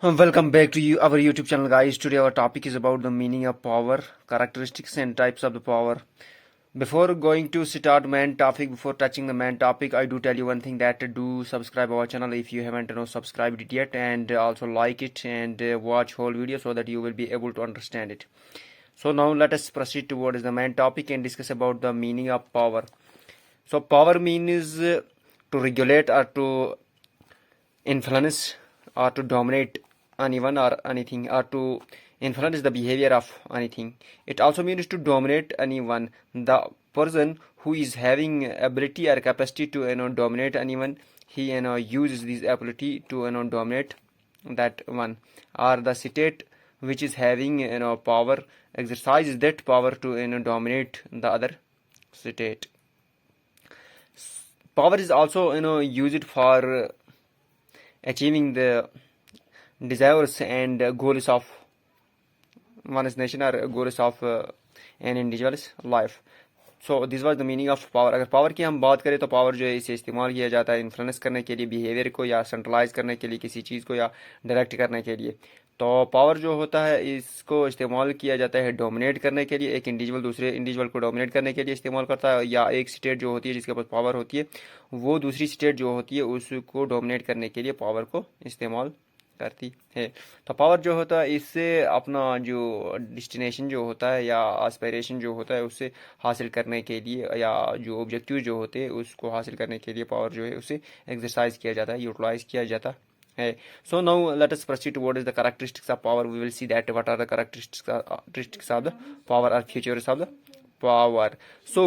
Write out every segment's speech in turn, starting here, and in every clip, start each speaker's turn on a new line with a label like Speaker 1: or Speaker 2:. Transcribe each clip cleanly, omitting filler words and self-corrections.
Speaker 1: Welcome back to our YouTube channel, guys. Today our topic is about the meaning of power, characteristics and types of the power. Before going to start main topic, before touching the main topic, I do tell you one thing, that do subscribe our channel if you haven't subscribed it yet, and also like it and watch whole video so that you will be able to understand it. So now let us proceed towards the main topic and discuss about the meaning of power. So power means to regulate or to influence or to dominate anyone or anything, or to influence the behavior of anything. It also means to dominate anyone. The person who is having ability or capacity to dominate anyone, he uses this ability to dominate that one, or the state which is having power exercises that power to dominate the other state. Power is also used for achieving the desires and goals of one's nation or goals of an individual's life. So this was the meaning of power. अगर power की हम बात करें तो power जो है इसे इस्तेमाल किया जाता है इन्फ्लुएंस करने के लिए बिहेवियर को, या सेंट्रलाइज करने के लिए किसी चीज़ को, या डायरेक्ट करने के लिए. तो पावर जो होता है इसको इस्तेमाल किया जाता है डोमिनेट करने के लिए. एक इंडिविजुअल दूसरे इंडिविजुअल को डोमिनेट करने के लिए इस्तेमाल करता है, या एक स्टेट जो होती है जिसके पास पावर होती है वो दूसरी स्टेट जो होती है उसको डोमिनेट करने के लिए पावर को इस्तेमाल करती है. तो पावर जो होता है इससे अपना जो डेस्टिनेशन जो होता है या एस्पिरेशन जो होता है उससे हासिल करने के लिए, या जो ऑब्जेक्टिव जो होते हैं उसको हासिल करने के लिए पावर जो है उसे एक्सरसाइज किया जाता है, यूटिलाइज किया जाता है. So now let us proceed towards the characteristics of power. We will see that what are the characteristics of the power और features of the power. So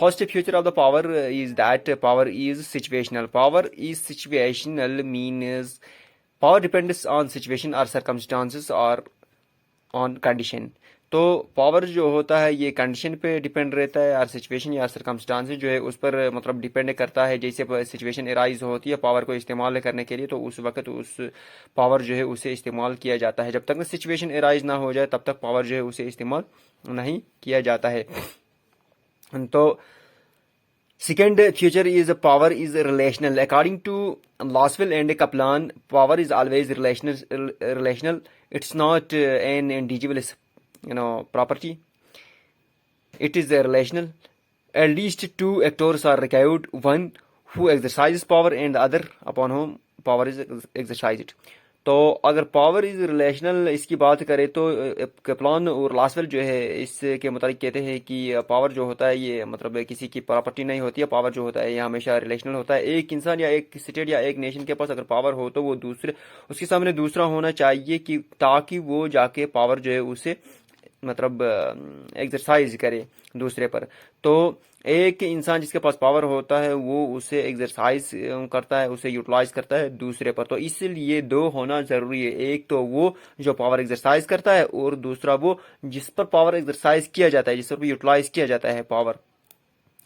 Speaker 1: first feature of the power is that power is situational. Power is situational means power depends on situation or circumstances or on condition. तो power जो होता है ये condition पे depend रहता है, और situation या सर्कमस्टांसेस जो है उस पर मतलब डिपेंड करता है. जैसे सिचुएशन एराइज होती है पावर को इस्तेमाल करने के लिए, तो उस वक्त उस पावर जो है उसे इस्तेमाल किया जाता है. जब तक सिचुएशन एराइज ना हो जाए तब तक पावर जो है उसे इस्तेमाल नहीं किया जाता है. तो second feature is power is relational. According to Laswell and Kaplan, power is always relational. It's not an individual's property. It is relational. At least two actors are required, one who exercises power and the other upon whom power is exercised. तो अगर power is relational इसकी बात करें तो Kaplan और Lasswell जो है इसके मुताबिक कहते हैं कि पावर जो होता है ये मतलब किसी की प्रॉपर्टी नहीं होती है. पावर जो होता है ये हमेशा रिलेशनल होता है. एक इंसान या एक स्टेट या एक नेशन के पास अगर पावर हो तो वो दूसरे उसके सामने दूसरा होना चाहिए कि ताकि वो जाके पावर जो है उसे मतलब एक्सरसाइज करे दूसरे पर. तो एक इंसान जिसके पास पावर होता है वो उसे एक्सरसाइज करता है, उसे यूटिलाइज करता है दूसरे पर. तो इसलिए दो होना जरूरी है. एक तो वो जो पावर एक्सरसाइज करता है और दूसरा वो जिस पर पावर एक्सरसाइज किया जाता है, जिस पर यूटिलाइज किया जाता है पावर.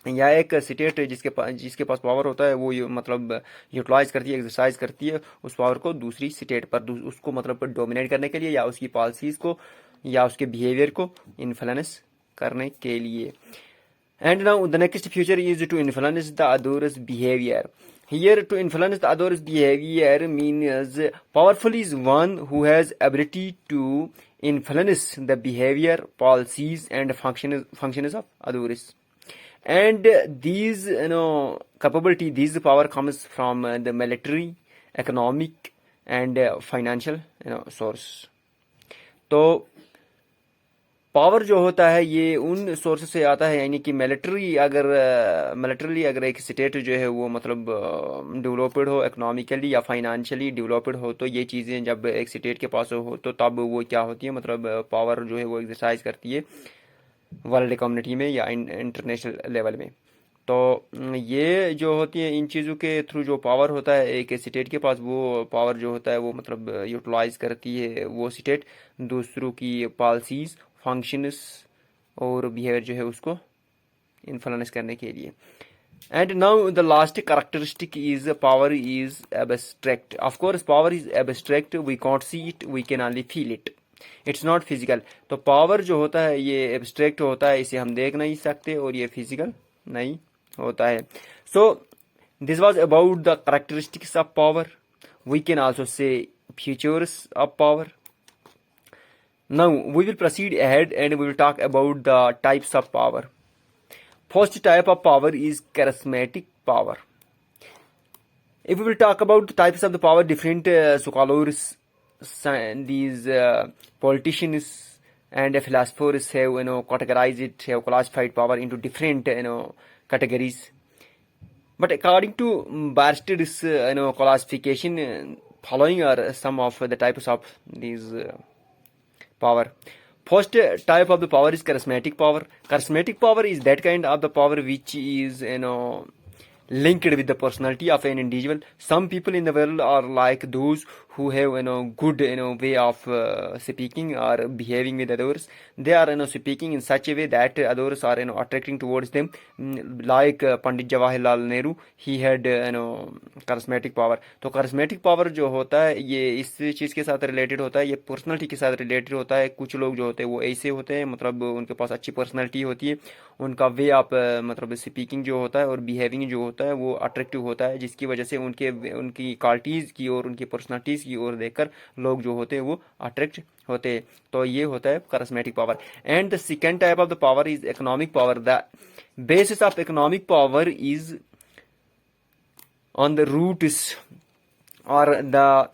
Speaker 1: या एक स्टेट जिसके पास पावर होता है वो मतलब यूटिलाइज करती है, एक्सरसाइज करती है उस पावर को दूसरी स्टेट पर, उसको मतलब डोमिनेट करने के लिए, या उसकी पॉलिसीज को या उसके बिहेवियर को इन्फ्लुएंस करने के लिए. And now the next feature is to influence the other's behavior. Here to influence the other's behavior means powerful is one who has ability to influence the behavior, policies and functions of others. And these capability, these power comes from the military, economic and financial source. तो power जो होता है ये उन source से आता है, यानी कि मिलिट्री अगर एक स्टेट जो है वो मतलब डेवलप्ड हो, इकोनॉमिकली या फाइनेंशियली डेवलप्ड हो, तो ये चीज़ें जब एक स्टेट के पास हो तो तब वो क्या होती है मतलब पावर जो है वो एक्सरसाइज करती है वर्ल्ड कम्युनिटी में या इंटरनेशनल लेवल में. तो ये जो होती है इन चीज़ों के थ्रू जो पावर होता है एक स्टेट के पास, वो पावर जो होता है वो मतलब यूटिलाइज करती है वो स्टेट दूसरों की पॉलिसीज, फंक्शंस और बिहेवियर जो है उसको इन्फ्लुएंस करने के लिए. And now the last characteristic is power is abstract. Of course power is abstract, we can't see it, we can only feel it, it's not physical. तो पावर जो होता है ये एब्स्ट्रैक्ट होता है, इसे हम देख नहीं सकते और ये फिजिकल नहीं होता है. So this was about the characteristics of power. We can also say features of power. Now we will proceed ahead and we will talk about the types of power. First type of power is charismatic power. If we will talk about the types of the power, different scholars, these politicians and philosophers have categorized it, have classified power into different categories. But according to Barsted's classification, following are some of the types of these power. First type of the power is charismatic power. Charismatic power is that kind of the power which is linked with the personality of an individual. Some people in the world are like those who have good way of speaking or behaving with others. They are speaking in such a way that others are attracting towards them. Like Pandit Jawaharlal Nehru, he had charismatic power. तो charismatic power जो होता है ये इस चीज़ के साथ related होता है, ये पर्सनैलिटी के साथ रिलेटेड होता है. कुछ लोग जो होते हैं वो ऐसे होते हैं, मतलब उनके पास अच्छी पर्सनैलिटी होती है, उनका वे ऑफ मतलब स्पीकिंग जो होता है और बिहेविंग जो होता है वो अट्रैक्टिव होता है, जिसकी वजह से उनकी क्वालिटीज़ की और उनकी पर्सनैलिटीज़ की ओर देखकर लोग जो होते हैं वो अट्रैक्ट होते हैं. तो ये होता है charismatic power. And the second type of the power is economic power. The basis of economic power is on the roots, or the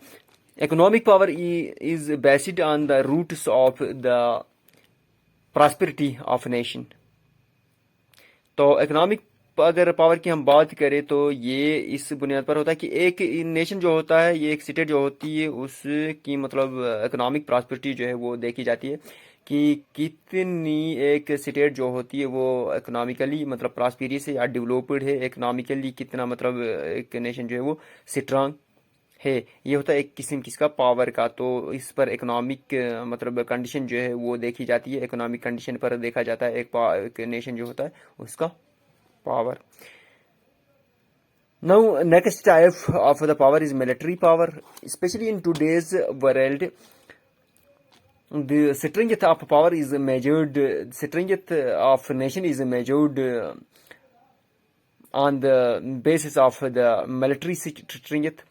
Speaker 1: economic power is based on the roots of the prosperity of nation. तो economic अगर power की हम बात करें तो ये इस बुनियाद पर होता है कि एक नेशन जो होता है, ये एक स्टेट जो होती है, उसकी मतलब इकोनॉमिक प्रॉस्पेरिटी जो है वो देखी जाती है कि कितनी एक स्टेट जो होती है वो इकोनॉमिकली मतलब प्रॉस्पेरियस है या डेवलप्ड है, इकोनॉमिकली कितना मतलब एक नेशन जो है वो स्ट्रांग है. ये होता है एक किस्म किसका पावर का. तो इस पर इकोनॉमिक मतलब कंडीशन जो है वो देखी जाती है, इकोनॉमिक कंडीशन पर देखा जाता है एक नेशन जो होता है उसका power. Now next type of the power is military power. Especially in today's world, the strength of power is measured, strength of nation is measured on the basis of the military strength.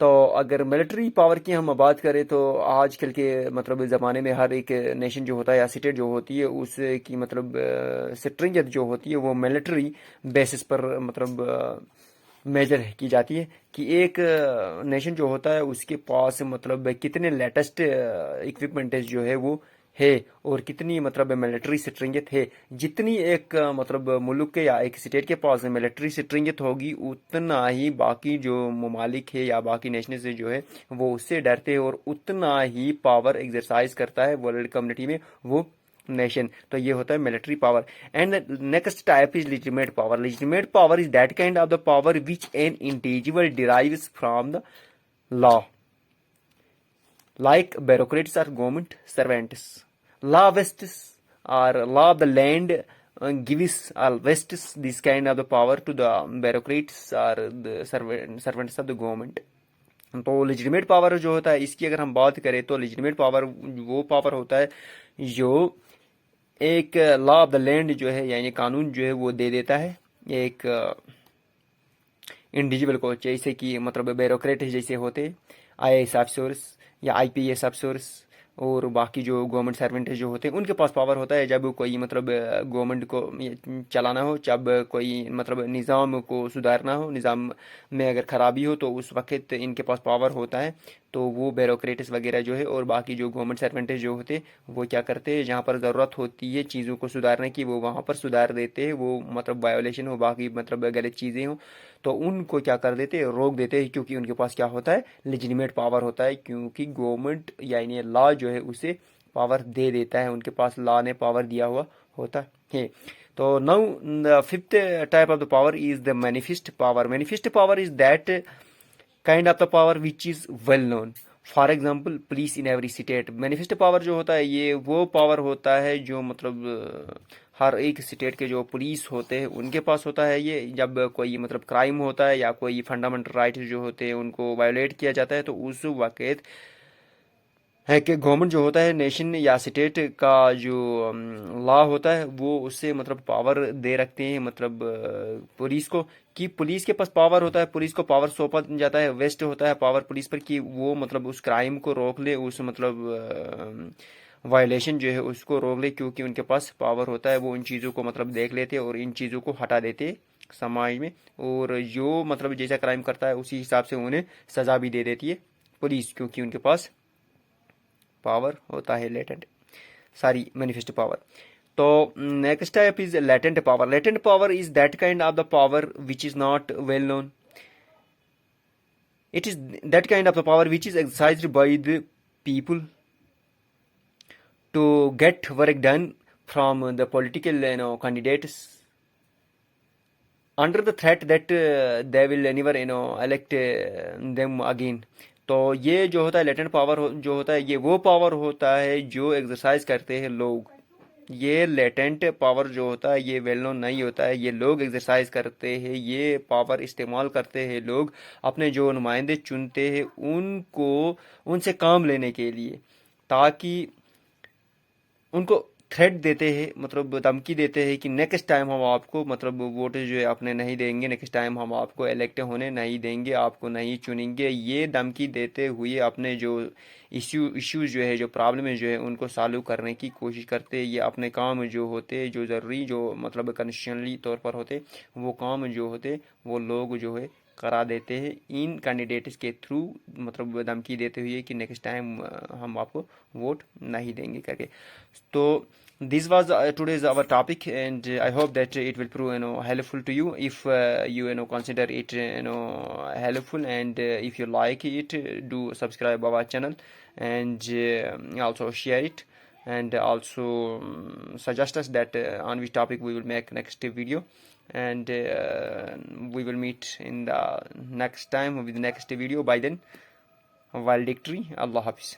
Speaker 1: तो अगर military power की हम बात करें तो आजकल के मतलब ज़माने में हर एक नेशन जो होता है या स्टेट जो होती है उसकी मतलब स्ट्रेंथ जो होती है वो मिलिट्री बेसिस पर मतलब मेजर की जाती है कि एक नेशन जो होता है उसके पास मतलब कितने लेटेस्ट इक्विपमेंट जो है वो है और कितनी मतलब मिलिट्री स्ट्रेंथ है. जितनी एक मतलब मुल्क के या एक स्टेट के पास मिलिट्री स्ट्रेंथ होगी उतना ही बाकी जो ममालिक है या बाकी नेशन से जो है वो उससे डरते हैं और उतना ही पावर एक्सरसाइज करता है वर्ल्ड कम्युनिटी में वो नेशन. तो ये होता है military power. And next type is legitimate power. Legitimate power is that kind of the power which an individual derives from the law. Like bureaucrats are government servants. Law vests or law of the land gives or vests this kind of the power to the bureaucrats or the servants of the government. तो legitimate power जो होता है इसकी अगर हम बात करें तो legitimate power वो पावर होता है जो एक लॉ ऑफ द लैंड जो है यानी कानून जो है वो दे देता है एक इंडिविजुअल को. जैसे कि मतलब ब्यूरोक्रेट जैसे होते IAS ऑफिसर्स या IPS अफसर्स और बाकी जो गवर्नमेंट सर्वेंट जो होते हैं उनके पास पावर होता है जब कोई मतलब गवर्नमेंट को चलाना हो, जब कोई मतलब निज़ाम को सुधारना हो, निज़ाम में अगर ख़राबी हो तो उस वक्त इनके पास पावर होता है. तो वो ब्यूरोक्रेट्स वगैरह जो है और बाकी जो गवर्नमेंट सर्वेंट जो होते हैं वो क्या करते हैं, जहाँ पर ज़रूरत होती है चीज़ों को सुधारने की वो वहाँ पर सुधार देते हैं. वो मतलब वायोलेशन हो, बाकी मतलब गलत चीज़ें हो तो उनको क्या कर देते हैं, रोक देते हैं, क्योंकि उनके पास क्या होता है, लेजिटिमेट पावर होता है. क्योंकि गवर्नमेंट यानी लॉ जो है उसे पावर दे देता है, उनके पास लॉ ने पावर दिया हुआ होता है. तो now the fifth type of the power is the manifest power. Manifest power is that kind of the power which is well known. For example police in every state. Manifest power जो होता है ये वो power होता है जो मतलब हर एक स्टेट के जो पुलिस होते हैं उनके पास होता है. ये जब कोई मतलब क्राइम होता है या कोई फंडामेंटल राइट जो होते हैं उनको वायोलेट किया जाता है तो उस वक्त है कि गवर्नमेंट जो होता है, नेशन या स्टेट का जो लॉ होता है, वो उससे मतलब पावर दे रखते हैं, मतलब पुलिस को, कि पुलिस के पास पावर होता है, पुलिस को पावर सौंपा जाता है, वेस्ट होता है पावर पुलिस पर, कि वो मतलब उस क्राइम को रोक ले, उस मतलब वायलेशन जो है उसको रोक ले, क्योंकि उनके पास पावर होता है, वो इन चीज़ों को मतलब देख लेते हैं और इन चीज़ों को हटा देते हैं समाज में। और जो मतलब जैसा क्राइम करता है उसी हिसाब से उन्हें सज़ा भी दे देती है पुलिस, क्योंकि उनके पास पावर होता है लेटेंट, सारी मैनिफेस्ट पावर। तो next type is latent power. Latent power is that kind of the power which is not well known. It is that kind of the power which is exercised by the people to get work done from the political candidates under the threat that they will never elect them again. तो ये जो होता है latent power जो होता है, ये वो पावर होता है जो एक्सरसाइज करते हैं लोग। ये लेटेंट पावर जो होता है ये वेल नोन नहीं होता है, ये लोग एक्सरसाइज करते हैं, ये पावर इस्तेमाल करते हैं लोग अपने जो नुमाइंदे चुनते हैं उनको, उनसे काम लेने के लिए, ताकि उनको थ्रेट देते हैं, मतलब धमकी देते हैं कि नेक्स्ट टाइम हम आपको मतलब वोट जो है अपने नहीं देंगे, नेक्स्ट टाइम हम आपको इलेक्ट होने नहीं देंगे, आपको नहीं चुनेंगे। ये धमकी देते हुए अपने जो इश्यूज जो है, जो प्रॉब्लम जो है उनको सॉल्व करने की कोशिश करते हैं। ये अपने काम जो होते जो ज़रूरी, जो मतलब कॉन्स्टिट्यूशनली तौर पर होते, वो काम जो होते वो लोग जो है करा देते हैं इन कैंडिडेट्स के थ्रू, मतलब धमकी देते हुए कि नेक्स्ट टाइम हम आपको वोट नहीं देंगे करके। तो this was today's our topic, and I hope that it will prove helpful to you. If you consider it helpful, and if you like it, do subscribe our channel, and also share it, and also suggest us that on which topic we will make next video. And we will meet in the next time with the next video. By then, while victory, Allah Hafiz.